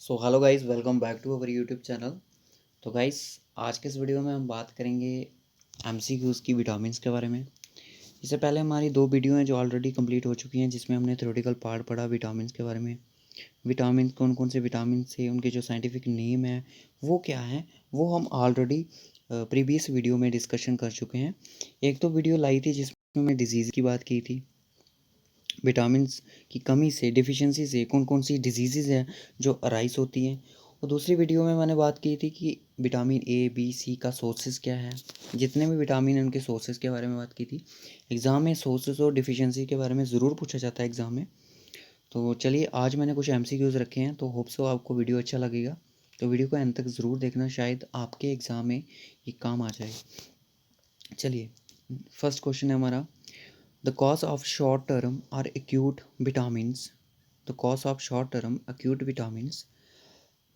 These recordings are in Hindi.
So hello guys, welcome back to our YouTube channel. तो गाइस, आज के इस वीडियो में हम बात करेंगे एमसीक्यूज़ की विटामिन्स के बारे में। इससे पहले हमारी दो वीडियो हैं जो ऑलरेडी कंप्लीट हो चुकी हैं, जिसमें हमने थ्योरेटिकल पार्ट पढ़ा विटामिन्स के बारे में। विटामिन कौन कौन से विटामिन से उनके जो साइंटिफिक नेम है वो क्या है, वो हम ऑलरेडी प्रीवियस वीडियो में डिस्कशन कर चुके हैं। एक तो वीडियो लाई थी जिसमें मैं डिजीज़ की बात की थी, विटामिन्स की कमी से, डिफिशिएंसी से कौन कौन सी डिजीज़ हैं जो अराइज होती हैं। और दूसरी वीडियो में मैंने बात की थी कि विटामिन ए बी सी का सोर्सेज क्या है। जितने भी विटामिन हैं उनके सोर्सेज के बारे में बात की थी। एग्ज़ाम में सोर्सेज और डिफिशिएंसी के बारे में ज़रूर पूछा जाता है एग्ज़ाम में। तो चलिए, आज मैंने कुछ एमसीक्यूज़ रखे हैं, तो होप सो आपको वीडियो अच्छा लगेगा। तो वीडियो को एंड तक ज़रूर देखना, शायद आपके एग्ज़ाम में ये काम आ जाए। चलिए, फर्स्ट क्वेश्चन है हमारा, the cause of short term or acute vitamins, the cause of short term acute vitamins,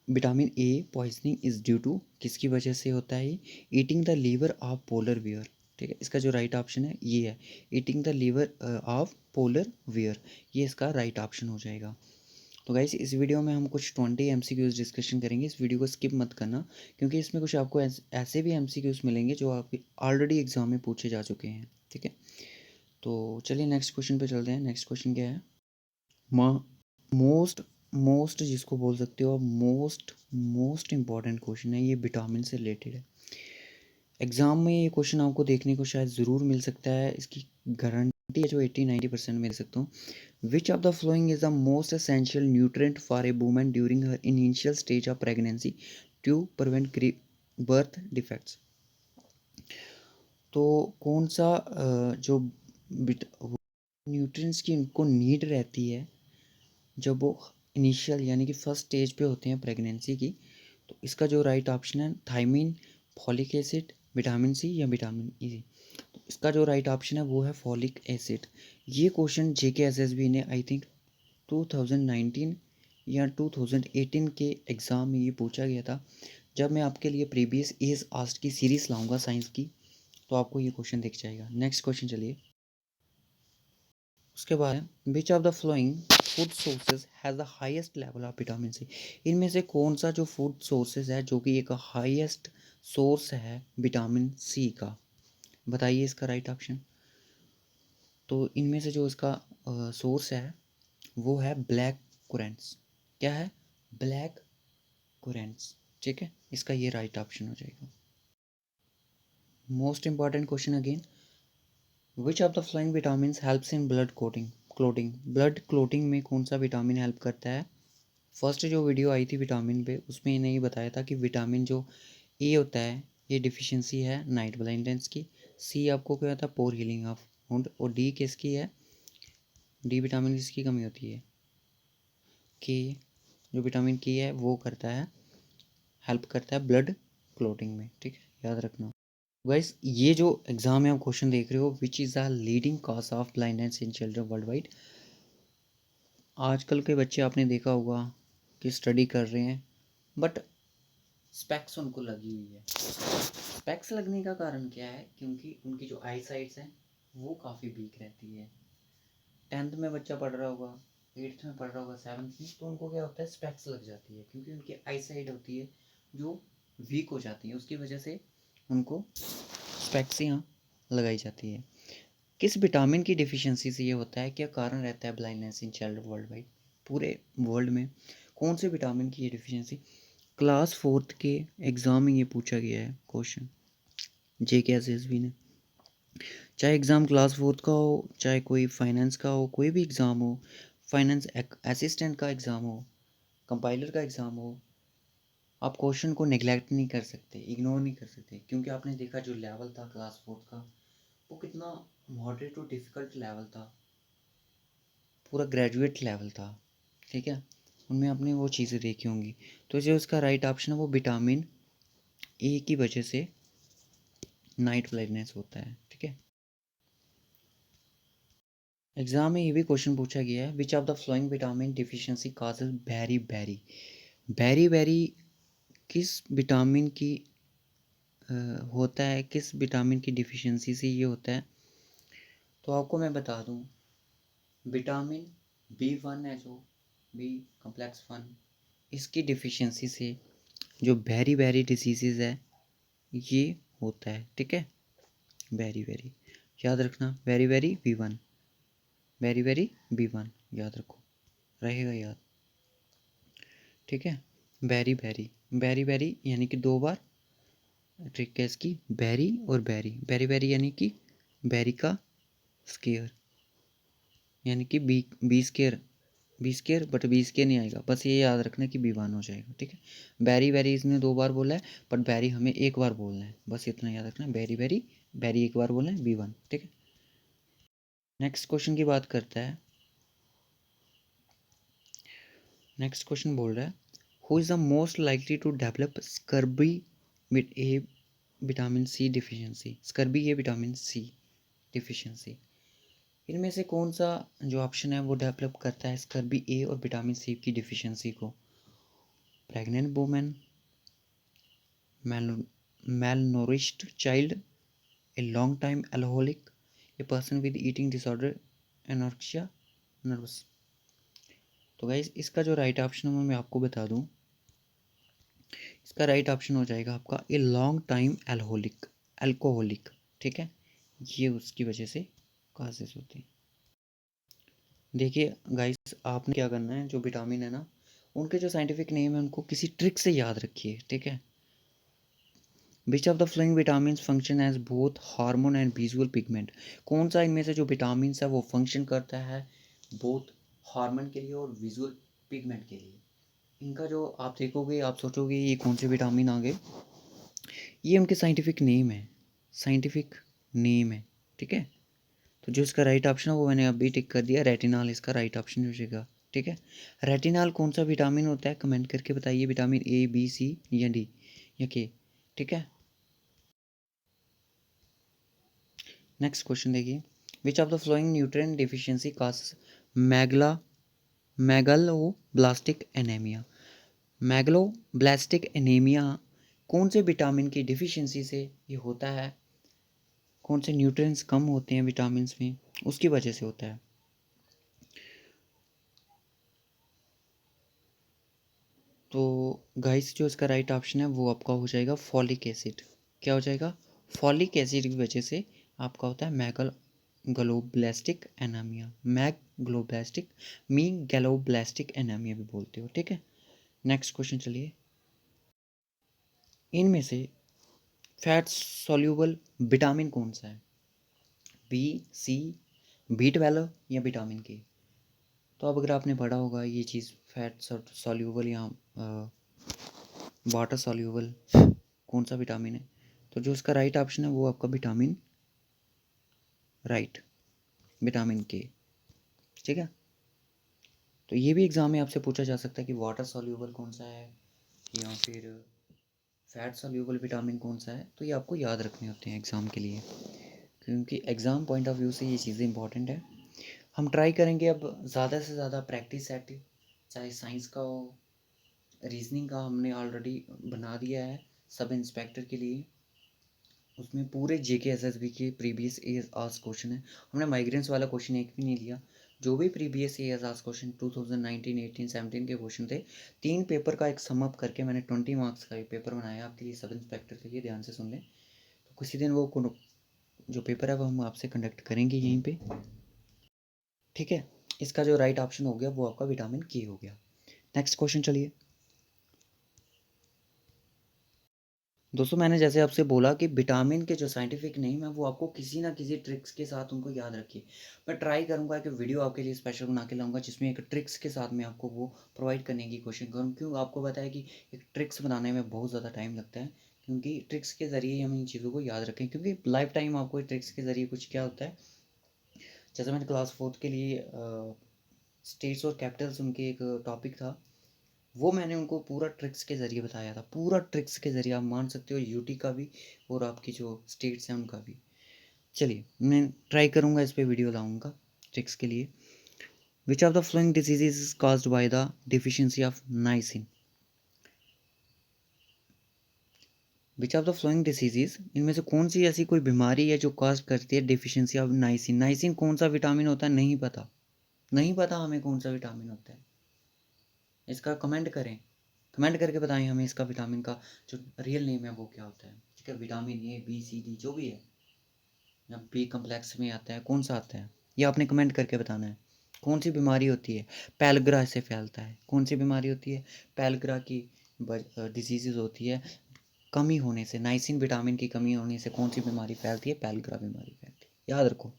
vitamin A poisoning is due to, किसकी वजह से होता है? Eating the liver of polar bear. ठीक है, इसका जो राइट ऑप्शन है ये है, eating the liver of polar bear, ये इसका राइट ऑप्शन हो जाएगा। तो गाइस, इस वीडियो में हम कुछ 20 एमसीक्यूज़ डिस्कशन करेंगे। इस वीडियो को स्किप मत करना, क्योंकि इसमें कुछ आपको ऐसे भी एमसीक्यूज़ मिलेंगे जो आपके ऑलरेडी एग्जाम में पूछे जा चुके हैं। ठीक है, तो चलिए नेक्स्ट क्वेश्चन पे चलते हैं। नेक्स्ट क्वेश्चन क्या है? मोस्ट मोस्ट जिसको बोल सकते हो, मोस्ट मोस्ट इम्पॉर्टेंट क्वेश्चन है ये, विटामिन से रिलेटेड है। एग्ज़ाम में ये क्वेश्चन आपको देखने को शायद ज़रूर मिल सकता है, इसकी गारंटी है जो 80-90% मिल सकता हूँ। Which of the following is the most essential nutrient for a women during her initial stage of pregnancy to prevent birth defects. तो कौन सा जो न्यूट्रिएंट्स की उनको नीड रहती है जब वो इनिशियल यानी कि फर्स्ट स्टेज पे होते हैं प्रेगनेंसी की? तो इसका जो राइट ऑप्शन है, thiamine, folic acid, vitamin C या विटामिन ई। तो इसका जो राइट ऑप्शन है वो है फॉलिक एसिड। ये क्वेश्चन जेके एसएसबी ने आई थिंक 2019 या 2018 के एग्ज़ाम में ये पूछा गया था। जब मैं आपके लिए प्रीवियस इज आस्क्ड की सीरीज़ लाऊंगा साइंस की, तो आपको ये क्वेश्चन दिख जाएगा। नेक्स्ट क्वेश्चन चलिए, उसके बाद which of the following food sources has the highest level of vitamin C. इनमें से कौन सा जो फूड सोर्सेज है जो कि एक हाईएस्ट सोर्स है विटामिन सी का? बताइए इसका राइट ऑप्शन। तो इनमें से जो इसका सोर्स है वो है ब्लैक कुरेंट्स। क्या है? ब्लैक कुरेंट्स। ठीक है, इसका ये राइट ऑप्शन हो जाएगा। Most important question again, which of the following vitamin helps in blood coating clotting. Blood clotting में कौन सा विटामिन हेल्प करता है? फर्स्ट जो वीडियो आई थी विटामिन पे, उसमें इन्हें ये बताया था कि विटामिन जो ए होता है ये डिफिशिएंसी है नाइट ब्लाइंडनेस की। सी आपको क्या होता है? पोर हीलिंग ऑफ वुंड। और डी किसकी है? डी विटामिन किसकी कमी होती है? के, जो विटामिन के है वो करता है, हेल्प करता है ब्लड क्लोटिंग में। ठीक है, याद रखना गाइस। ये जो एग्जाम में आप क्वेश्चन देख रहे हो, which is the leading cause of blindness in children world wide. आजकल के बच्चे आपने देखा होगा कि स्टडी कर रहे हैं, बट स्पेक्स उनको लगी हुई है। स्पेक्स लगने का कारण क्या है? क्योंकि उनकी जो आई साइट्स हैं वो काफ़ी वीक रहती है। 10th में बच्चा पढ़ रहा होगा, 8th में पढ़ रहा होगा, 7th में, तो उनको क्या होता है? स्पेक्स लग जाती है, क्योंकि उनकी आई साइट होती है जो वीक हो जाती है, उसकी वजह से उनको स्पेक्स यहाँ लगाई जाती है। किस विटामिन की डिफिशियंसी से ये होता है? क्या कारण रहता है blindness in child world wide? पूरे वर्ल्ड में कौन से विटामिन की ये डिफिशियंसी? क्लास 4th के एग्ज़ाम में ये पूछा गया है क्वेश्चन, JKSSB ने। चाहे एग्ज़ाम क्लास 4th का हो, चाहे कोई फाइनेंस का हो, कोई भी एग्ज़ाम हो, फाइनेंस असिस्टेंट का एग्ज़ाम हो, कंपाइलर का एग्ज़ाम हो, आप क्वेश्चन को नेग्लेक्ट नहीं कर सकते, इग्नोर नहीं कर सकते, क्योंकि आपने देखा जो लेवल था क्लास 4th का वो कितना मॉडरेट और डिफ़िकल्ट लेवल था, पूरा ग्रेजुएट लेवल था। ठीक है, उनमें आपने वो चीज़ें देखी होंगी। तो जो उसका राइट ऑप्शन है वो विटामिन ए की वजह से नाइट ब्लाइंडनेस होता है। ठीक है, एग्जाम में ये भी क्वेश्चन पूछा गया है, which of the following vitamin deficiency causes berry berry. Berry berry किस विटामिन की होता है, किस विटामिन की डिफिशियंसी से ये होता है? तो आपको मैं बता दूं, विटामिन B1 है जो, बी कम्प्लेक्स 1, इसकी डिफिशियंसी से जो वेरी वेरी डिसीजेज है ये होता है, ठीक है। वेरी वेरी याद रखना, very very V1, very very V1 याद रखो, रहेगा याद, ठीक है। वेरी वेरी, वेरी वेरी यानी कि 2 बार ट्रिक है इसकी, बैरी और बैरी, बैरी बैरी यानी कि बैरी का स्केयर, यानी कि B square, B square, but B square नहीं आएगा, बस ये याद रखना कि B1 हो जाएगा, ठीक है। बैरी बैरी इसने 2 बार बोला है, बट बैरी हमें 1 बार बोलना है, बस इतना याद रखना, बैरी बैरी, बैरी 1 बार बोलना है, B1, ठीक है। नेक्स्ट क्वेश्चन की बात करता है। नेक्स्ट क्वेश्चन बोल रहा है, who is the most likely to develop scurvy with a vitamin C deficiency, scurvy a vitamin C deficiency, इनमें से कौन सा जो ऑप्शन है वो डेवलप करता है स्कर्बी ए और विटामिन सी की डिफिशियंसी को? Pregnant women, malnourished child, a long time alcoholic, a person with eating disorder, anorexia nervous. तो गाइस इसका जो राइट ऑप्शन है मैं आपको बता दूं, इसका राइट ऑप्शन हो जाएगा आपका ए लॉन्ग टाइम एल्कोहलिक, अल्कोहलिक, ठीक है। ये उसकी वजह से काजेस होती हैं। देखिए गाइस आपने क्या करना है, जो विटामिन है ना उनके जो साइंटिफिक नेम है उनको किसी ट्रिक से याद रखिए, ठीक है। Which of the following vitamin function as both hormone and visual pigment, कौन सा इनमें से जो विटामिन है वो फंक्शन करता है बोथ हार्मोन के लिए और विजुअल पिगमेंट के लिए। इनका जो आप देखोगे आप सोचोगे ये कौन से विटामिन आ गए, ये उनके साइंटिफिक नेम है, साइंटिफिक नेम है, ठीक है। तो जो इसका राइट ऑप्शन है वो मैंने अभी टिक कर दिया, रेटिनॉल इसका राइट ऑप्शन हो जाएगा, ठीक है। रेटिनॉल कौन सा विटामिन होता है कमेंट करके बताइए, विटामिन A B C या D या K, ठीक है। नेक्स्ट क्वेश्चन देखिए, विच of the flowing nutrient deficiency causes megaloblastic anaemia, megaloblastic anaemia कौन से विटामिन की डिफिशियंसी से ये होता है, कौन से न्यूट्रिएंट्स कम होते हैं विटामिन में उसकी वजह से होता है। तो गाइस जो इसका राइट ऑप्शन है वो आपका हो जाएगा फॉलिक एसिड, क्या हो जाएगा, फॉलिक एसिड की वजह से आपका होता है मैगलोब्लास्टिक एनीमिया, मैगलोब्लास्टिक मीगलोब्लास्टिक एनीमिया भी बोलते हो, ठीक है। नेक्स्ट क्वेश्चन चलिए, इनमें से फैट सॉल्यूबल विटामिन कौन सा है, B C B12 या विटामिन के। तो अब अगर आपने पढ़ा होगा ये चीज़ फैट सॉल्यूबल या वाटर सॉल्यूबल कौन सा विटामिन है, तो जो इसका राइट ऑप्शन है वो आपका विटामिन, राइट, विटामिन के, ठीक है। तो ये भी एग्ज़ाम में आपसे पूछा जा सकता है कि वाटर सॉल्यूबल कौन सा है या फिर फैट सॉल्यूबल विटामिन कौन सा है, तो ये आपको याद रखने होते हैं एग्ज़ाम के लिए, क्योंकि एग्ज़ाम पॉइंट ऑफ व्यू से ये चीज़ें इंपॉर्टेंट है। हम ट्राई करेंगे अब ज़्यादा से ज़्यादा प्रैक्टिस सेट, चाहे साइंस का हो, रीजनिंग का हमने ऑलरेडी बना दिया है सब इंस्पेक्टर के लिए, उसमें पूरे JK SSB के प्रीवियस ईयर आस्क्ड क्वेश्चन है, हमने माइग्रेंस वाला क्वेश्चन एक भी नहीं लिया, जो भी प्रीवियस ईयर आस्क्ड क्वेश्चन 2019 18 17 के क्वेश्चन थे, 3 पेपर का एक सम अप करके मैंने 20 मार्क्स का एक पेपर बनाया आपके लिए सब इंस्पेक्टर के लिए, ध्यान से सुन लें। तो किसी दिन वो जो पेपर है वो हम आपसे कंडक्ट करेंगे यहीं पे, ठीक है। इसका जो राइट ऑप्शन हो गया वो आपका विटामिन के हो गया। नेक्स्ट क्वेश्चन चलिए दोस्तों, मैंने जैसे आपसे बोला कि विटामिन के जो साइंटिफिक नेम है वो आपको किसी ना किसी ट्रिक्स के साथ उनको याद रखिए। मैं ट्राई करूंगा कि वीडियो आपके लिए स्पेशल बना के लाऊंगा जिसमें एक ट्रिक्स के साथ मैं आपको वो प्रोवाइड करने की कोशिश करूँ, क्यों आपको पता है कि एक ट्रिक्स बनाने में बहुत ज़्यादा टाइम लगता है, क्योंकि ट्रिक्स के ज़रिए हम इन चीज़ों को याद रखें, क्योंकि लाइफ टाइम आपको ट्रिक्स के ज़रिए कुछ क्या होता है, जैसे मैंने क्लास 4 के लिए स्टेट्स और कैपिटल्स उनके एक टॉपिक था, वो मैंने उनको पूरा ट्रिक्स के ज़रिए बताया था, पूरा ट्रिक्स के ज़रिए, आप मान सकते हो यूटी का भी और आपकी जो स्टेट्स हैं उनका भी। चलिए मैं ट्राई करूँगा इस पे वीडियो लाऊंगा ट्रिक्स के लिए। विच of the flowing diseases is caused by the deficiency of niacin, which of the flowing diseases, इनमें से कौन सी ऐसी कोई बीमारी है जो काज करती है डिफिशियंसी ऑफ नाइसिन। नाइसिन कौन सा विटामिन होता है, नहीं पता, नहीं पता हमें कौन सा विटामिन होता है, इसका कमेंट करें। कमेंट करके बताएं हमें इसका विटामिन का जो रियल नेम है वो क्या होता है। ठीक है, vitamin A B C D जो भी है, या बी कम्प्लेक्स में आता है, कौन सा आता है, ये आपने कमेंट करके बताना है। कौन सी बीमारी होती है, पैलग्रा से फैलता है, कौन सी बीमारी होती है, पैलग्रा की डिजीज़ होती है कमी होने से, नाइसिन विटामिन की कमी होने से कौन सी बीमारी फैलती है, पैलग्रा बीमारी फैलती है, याद रखो।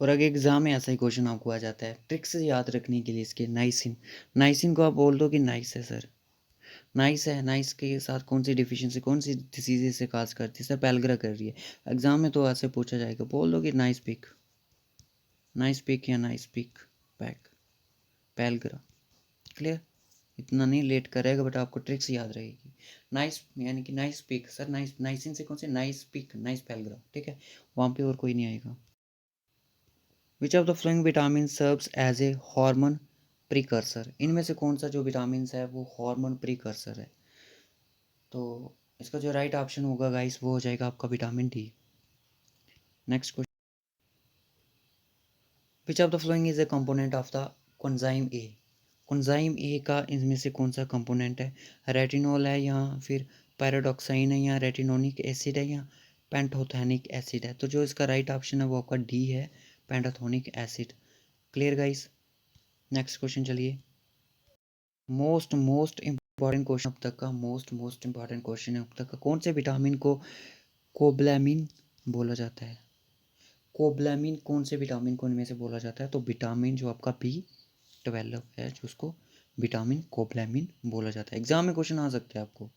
और अगर एग्जाम में ऐसा ही क्वेश्चन आपको आ जाता है, ट्रिक्स याद रखने के लिए इसके, नाइसिन, नाइसिन को आप बोल दो कि नाइस है सर, नाइस है, नाइस के साथ कौन सी डिफिशियंसी, कौन सी डिसीज से काज करती है सर, पैलग्रा कर रही है। एग्जाम में तो ऐसे पूछा जाएगा, बोल दो कि नाइस पिक, नाइस पिक या नाइस पिक पैक, पैलग्रा। क्लियर, इतना नहीं लेट करेगा बट आपको ट्रिक्स याद रहेगी। नाइस यानी कि nice pick sir, nice, niacin से कौन से, नाइस पिक, नाइस पैलग्रा, ठीक है, वहाँ पे और कोई नहीं आएगा। Which of the following vitamin serves as a hormone precursor, इनमें से कौन सा जो विटामिन है वो हार्मोन प्रीकर्सर है, तो इसका जो राइट ऑप्शन होगा गाइस वो हो जाएगा आपका vitamin D. Next question, which of the following is a component of the coenzyme A, coenzyme A का इनमें से कौन सा कंपोनेंट है, रेटिनॉल है या फिर पैराडॉक्साइन है या रेटिनोनिक एसिड है या पेंटोथेनिक एसिड है, तो जो इसका राइट ऑप्शन है वो आपका डी है, pantothenic acid. Clear guys, next question चलिए। मोस्ट इंपॉर्टेंट क्वेश्चन अब तक का, मोस्ट इंपॉर्टेंट क्वेश्चन है अब तक का, कौन से विटामिन को कोबलामिन बोला जाता है, कोबलामिन कौन से विटामिन को इनमें से बोला जाता है, तो विटामिन जो आपका B12 है जो उसको विटामिन कोबलामिन बोला जाता है। एग्जाम में क्वेश्चन आ सकते हैं आपको,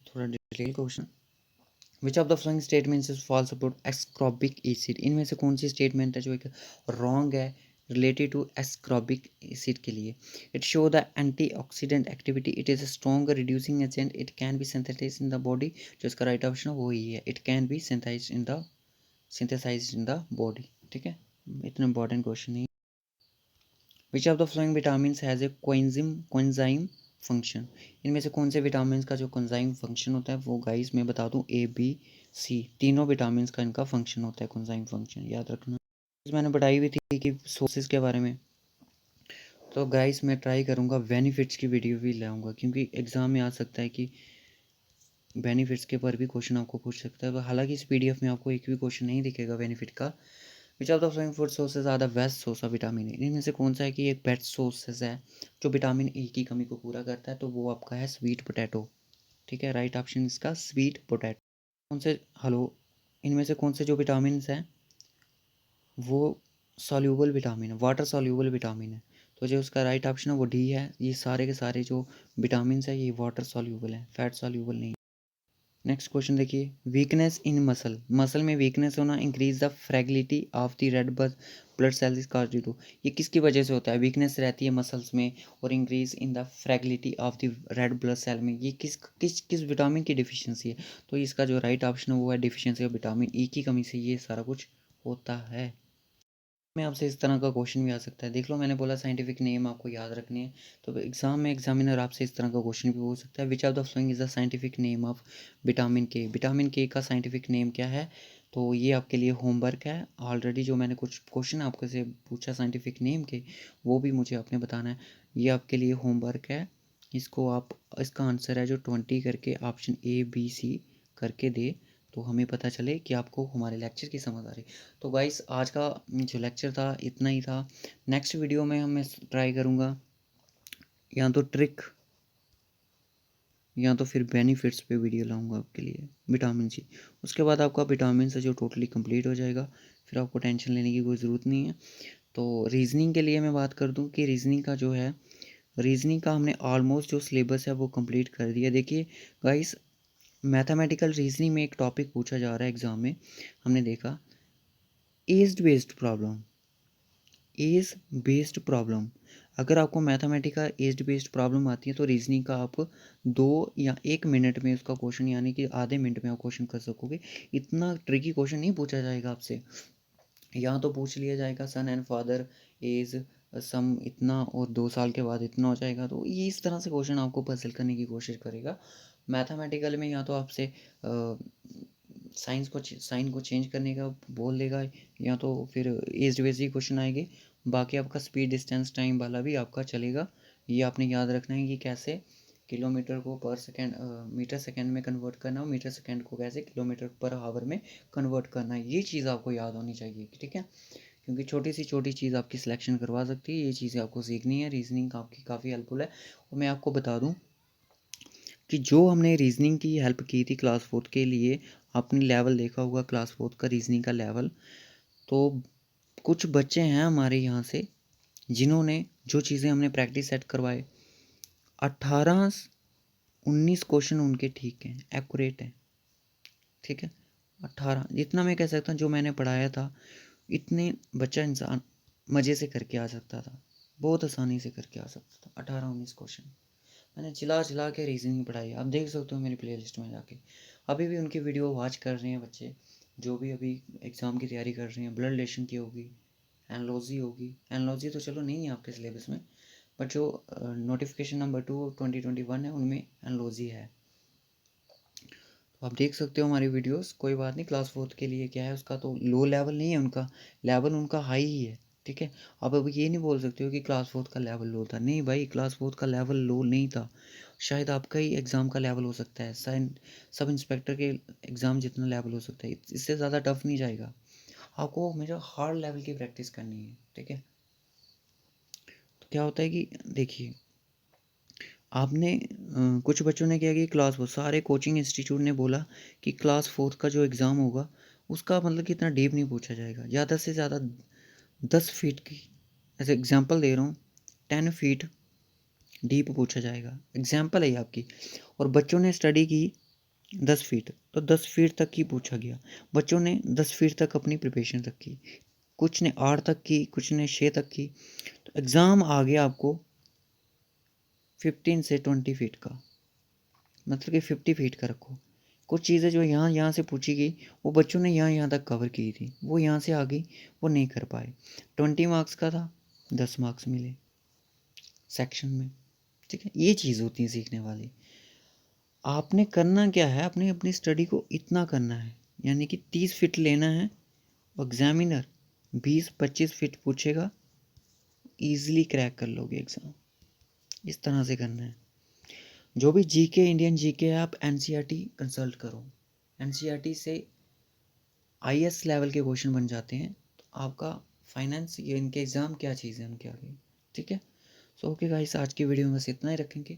थोड़ा detail question. Which of the following statements is false about ascorbic acid, इनमें से कौन सी स्टेटमेंट है जो एक रॉन्ग है रिलेटेड टू एस्कॉर्बिक एसिड के लिए। It show the antioxidant activity, it is a strong reducing agent, it can be synthesized in the body, जो इसका राइट ऑप्शन है वो ही है, it can be synthesized in the body. ठीक है, इतना इंपॉर्टेंट क्वेश्चन नहीं। Which of the following vitamin has a coenzyme function, इनमें से कौन से विटामिन का जो कोएंजाइम फंक्शन होता है वो गाइस मैं बता दूं A B C, तीनों विटामिन का इनका फंक्शन होता है कोएंजाइम फंक्शन, याद रखना। मैंने बताई हुई थी कि सोर्सेज के बारे में, तो गाइस मैं ट्राई करूँगा बेनिफिट्स की वीडियो भी लाऊंगा, क्योंकि एग्ज़ाम में आ सकता है कि बेनिफिट्स के ऊपर भी क्वेश्चन आपको पूछ सकता है, हालांकि इस PDF में आपको एक भी क्वेश्चन नहीं दिखेगा बेनिफिट का। Which of the following food sources are the best source of vitamin A, इनमें से कौन सा है कि एक बेस्ट सोर्सेज है जो विटामिन ए की कमी को पूरा करता है, तो वो आपका है स्वीट पोटैटो। ठीक है, राइट ऑप्शन इसका स्वीट पोटैटो। कौन से, हेलो, इनमें से कौन से जो विटामिन हैं वो सॉल्यूबल विटामिन है, वाटर सॉल्यूबल विटामिन है, तो जो उसका राइट ऑप्शन है वो डी है। ये सारे के सारे जो विटामिन है ये वाटर सॉल्यूबल है, फैट सॉल्यूबल नहीं। नेक्स्ट क्वेश्चन देखिए, वीकनेस इन मसल, मसल में वीकनेस होना increase the fragility of the red blood cells cause due to, ये किसकी वजह से होता है, वीकनेस रहती है मसल्स में और increase in the fragility of the red blood cell में, ये किस किस किस विटामिन की डिफिशियंसी है, तो इसका जो राइट ऑप्शन है वो है डिफिशियंसी ऑफ विटामिन ई की कमी से ये सारा कुछ होता है। में आपसे इस तरह का क्वेश्चन भी आ सकता है, देख लो मैंने बोला साइंटिफिक नेम आपको याद रखने हैं, तो एग्जाम में एग्जामिनर आपसे इस तरह का क्वेश्चन भी हो सकता है। Which of the following is the scientific name of vitamin के, विटामिन के का साइंटिफिक नेम क्या है, तो ये आपके लिए होमवर्क है। ऑलरेडी जो मैंने कुछ क्वेश्चन आपके से पूछा साइंटिफिक नेम के, वो भी मुझे आपने बताना है, ये आपके लिए होमवर्क है। इसको आप, इसका आंसर है जो 20 करके ऑप्शन A B C करके दे, तो हमें पता चले कि आपको हमारे लेक्चर की समझ आ रही। तो गाइस आज का जो लेक्चर था इतना ही था। नेक्स्ट वीडियो में मैं ट्राई करूँगा या तो ट्रिक या तो फिर बेनिफिट्स पे वीडियो लाऊंगा आपके लिए विटामिन सी, उसके बाद आपका विटामिन से जो टोटली कंप्लीट हो जाएगा, फिर आपको टेंशन लेने की कोई ज़रूरत नहीं है। तो रीजनिंग के लिए मैं बात कर दूं कि रीजनिंग का जो है, रीजनिंग का हमने ऑलमोस्ट जो सिलेबस है वो कंप्लीट कर दिया। देखिए गाइस, मैथमेटिकल रीजनिंग में एक टॉपिक पूछा जा रहा है एग्ज़ाम में, हमने देखा age based problem, age based problem. अगर आपको मैथमेटिकल एज बेस्ड प्रॉब्लम आती है तो रीजनिंग का आप 2 या 1 मिनट में उसका क्वेश्चन, यानी कि आधे मिनट में आप क्वेश्चन कर सकोगे। इतना ट्रिकी क्वेश्चन नहीं पूछा जाएगा आपसे, यहाँ तो पूछ लिया जाएगा सन एंड फादर एज सम इतना और 2 साल के बाद इतना हो जाएगा, तो ये इस तरह से क्वेश्चन आपको पजल करने की कोशिश करेगा। मैथमेटिकल में या तो आपसे साइन को चेंज करने का बोल देगा, या तो फिर एज बेस्ड ही क्वेश्चन आएंगे, बाकी आपका स्पीड डिस्टेंस टाइम वाला भी आपका चलेगा। ये आपने याद रखना है कि कैसे किलोमीटर को पर सेकेंड मीटर सेकेंड में कन्वर्ट करना और मीटर सेकेंड को कैसे किलोमीटर पर आवर में कन्वर्ट करना है। ये चीज़ आपको याद होनी चाहिए, ठीक है, क्योंकि छोटी सी छोटी चीज़ आपकी सिलेक्शन करवा सकती है। ये चीज़ें आपको सीखनी है। रीजनिंग आपकी काफ़ी हेल्पफुल है। और मैं आपको बता दूं कि जो हमने रीजनिंग की हेल्प की थी क्लास फोर्थ के लिए, आपने लेवल देखा होगा क्लास फोर्थ का रीजनिंग का लेवल, तो कुछ बच्चे हैं हमारे यहाँ से जिन्होंने जो चीज़ें हमने प्रैक्टिस सेट करवाए, 18-19 क्वेश्चन उनके ठीक हैं, एक्यूरेट हैं, ठीक है। 18 जितना मैं कह सकता हूँ जो मैंने पढ़ाया था, इतने बच्चा इंसान मज़े से करके आ सकता था, बहुत आसानी से करके आ सकता था। 18-19 क्वेश्चन मैंने चिल्ला चिल्ला के रीजनिंग पढ़ाई। आप देख सकते हो मेरी प्लेलिस्ट में जाके, अभी भी उनकी वीडियो वॉच कर रहे हैं बच्चे जो भी अभी एग्ज़ाम की तैयारी कर रहे हैं। ब्लड रिलेशन की होगी, एनालॉजी होगी, एनालॉजी तो चलो नहीं है आपके सिलेबस में, बट जो नोटिफिकेशन नंबर 2 2021 है उनमें एनालॉजी है। तो आप देख सकते हो हमारी वीडियोस। कोई बात नहीं, क्लास फोर्थ के लिए क्या है, उसका तो लो लेवल नहीं है, उनका लेवल उनका हाई ही है, ठीक है। आप अब ये नहीं बोल सकते हो कि क्लास फोर्थ का लेवल लो था। नहीं भाई, क्लास फोर्थ का लेवल लो नहीं था। शायद आपका ही एग्ज़ाम का लेवल हो सकता है, सब इंस्पेक्टर के एग्ज़ाम जितना लेवल हो सकता है, इससे ज़्यादा टफ नहीं जाएगा। आपको हमेशा हार्ड लेवल की प्रैक्टिस करनी है, ठीक है। तो क्या होता है कि देखिए, आपने कुछ बच्चों ने क्या किया, क्लास फोर्थ सारे कोचिंग इंस्टीट्यूट ने बोला कि क्लास फोर्थ का जो एग्ज़ाम होगा उसका मतलब कि इतना डीप नहीं पूछा जाएगा, ज़्यादा से ज़्यादा 10 फीट की, ऐसे एग्जांपल दे रहा हूँ, 10 फीट डीप पूछा जाएगा। एग्जांपल है ये आपकी। और बच्चों ने स्टडी की 10 फीट, तो 10 फीट तक ही पूछा गया। बच्चों ने 10 फीट तक अपनी प्रिपरेशन तक की, कुछ ने 8 तक की, कुछ ने 6 तक की। तो एग्ज़ाम आ गया आपको 15 से 20 फीट का, मतलब कि 50 फीट का रखो। कुछ चीज़ें जो यहाँ से पूछी गई वो बच्चों ने यहाँ तक कवर की थी, वो यहाँ से आ गई, वो नहीं कर पाए। 20 मार्क्स का था, 10 मार्क्स मिले सेक्शन में, ठीक है। ये चीज़ होती है सीखने वाली। आपने करना क्या है, आपने अपनी स्टडी को इतना करना है, यानी कि 30 फीट लेना है। एग्जामिनर 20-25 फीट पूछेगा, ईजिली क्रैक कर लोगे एग्ज़ाम। इस तरह से करना है। जो भी जीके, इंडियन जीके है, आप एनसीईआरटी कंसल्ट करो। एनसीईआरटी से आईएएस लेवल के क्वेश्चन बन जाते हैं। तो आपका फाइनेंस, ये इनके एग्ज़ाम क्या चीज़ है उनके आगे, ठीक है। सो ओके गाइस, आज की वीडियो में बस इतना ही रखेंगे।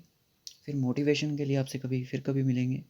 फिर मोटिवेशन के लिए आपसे कभी मिलेंगे।